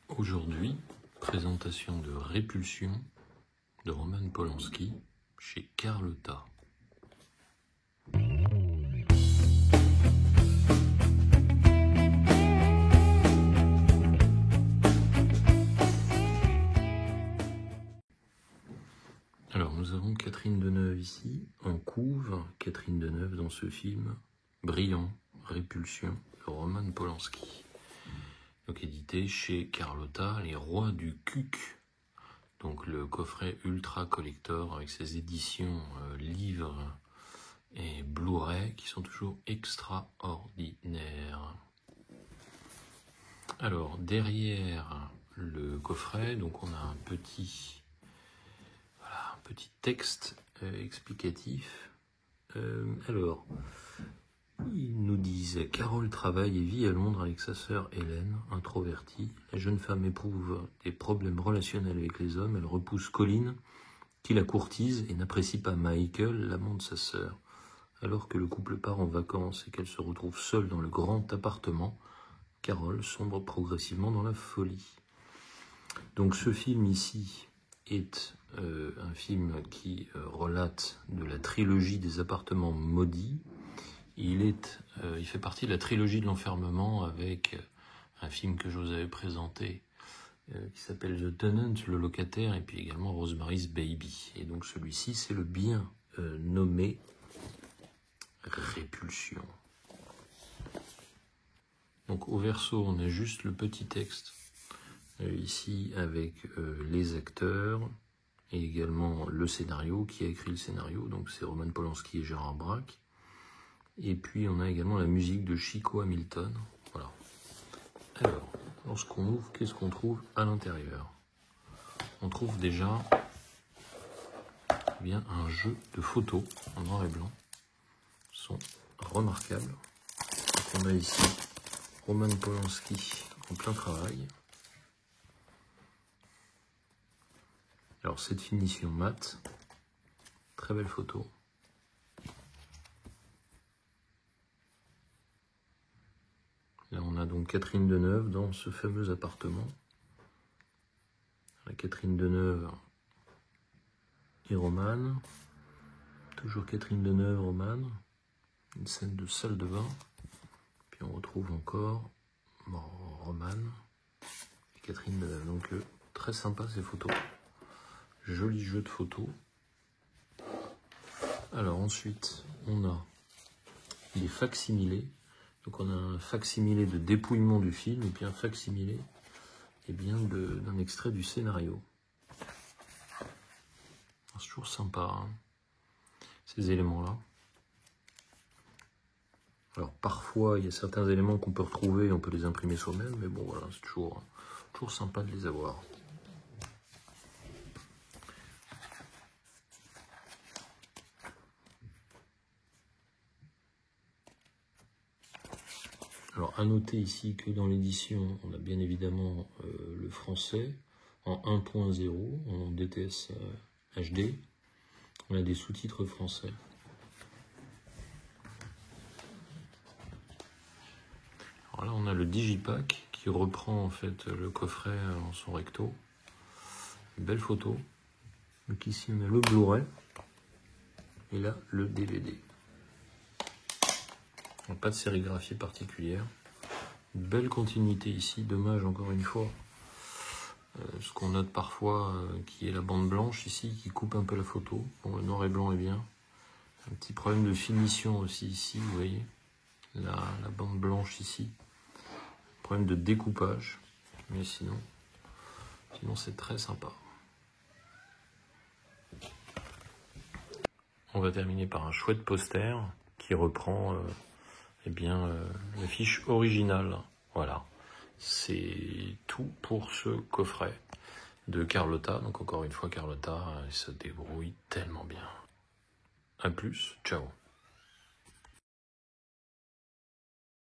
Aujourd'hui, présentation de Répulsion de Roman Polanski chez Carlotta. Alors nous avons Catherine Deneuve ici, en couve. Catherine Deneuve dans ce film brillant, Répulsion de Roman Polanski. Donc édité chez Carlotta, Les Rois du Cuc. Donc le coffret ultra collector avec ses éditions livres et Blu-ray qui sont toujours extraordinaires. Alors derrière le coffret, donc on a un petit texte explicatif. Alors, ils nous disent « Carole travaille et vit à Londres avec sa sœur Hélène, introvertie. La jeune femme éprouve des problèmes relationnels avec les hommes. Elle repousse Colin, qui la courtise, et n'apprécie pas Michael, l'amant de sa sœur. Alors que le couple part en vacances et qu'elle se retrouve seule dans le grand appartement, Carole sombre progressivement dans la folie. » Donc ce film ici est un film qui relate de la trilogie des appartements maudits. Il fait partie de la trilogie de l'enfermement avec un film que je vous avais présenté qui s'appelle The Tenant, le locataire, et puis également Rosemary's Baby. Et donc celui-ci, c'est le bien nommé Répulsion. Donc au verso, on a juste le petit texte ici avec les acteurs et également le scénario, qui a écrit le scénario, donc c'est Roman Polanski et Gérard Braque. Et puis on a également la musique de Chico Hamilton. Voilà. Alors, lorsqu'on ouvre, qu'est-ce qu'on trouve à l'intérieur? On trouve déjà bien un jeu de photos en noir et blanc. Ils sont remarquables. Donc on a ici Roman Polanski en plein travail. Alors cette finition mat, très belle photo. Là on a donc Catherine Deneuve dans ce fameux appartement. La Catherine Deneuve et Roman. Toujours Catherine Deneuve, Roman. Une scène de salle de bain. Puis on retrouve encore Roman et Catherine Deneuve. Donc très sympa ces photos. Joli jeu de photos. Alors ensuite, on a des facsimilés. Donc on a un facsimilé de dépouillement du film et puis un facsimilé d'un extrait du scénario. C'est toujours sympa, hein, ces éléments-là. Alors parfois, il y a certains éléments qu'on peut retrouver, on peut les imprimer soi-même, mais bon voilà, c'est toujours sympa de les avoir. Alors à noter ici que dans l'édition, on a bien évidemment le français en 1.0, en DTS HD. On a des sous-titres français. Alors là, on a le Digipack qui reprend en fait le coffret en son recto. Une belle photo. Donc ici, on a le Blu-ray et là, le DVD. Pas de sérigraphie particulière. Une belle continuité ici. Dommage encore une fois. Ce qu'on note parfois, qui est la bande blanche ici, qui coupe un peu la photo. Bon, le noir et blanc est bien. Un petit problème de finition aussi ici, vous voyez. La bande blanche ici. Problème de découpage. Mais sinon c'est très sympa. On va terminer par un chouette poster qui reprend la fiche originale. Voilà. C'est tout pour ce coffret de Carlotta. Donc encore une fois, Carlotta, se débrouille tellement bien. A plus, ciao.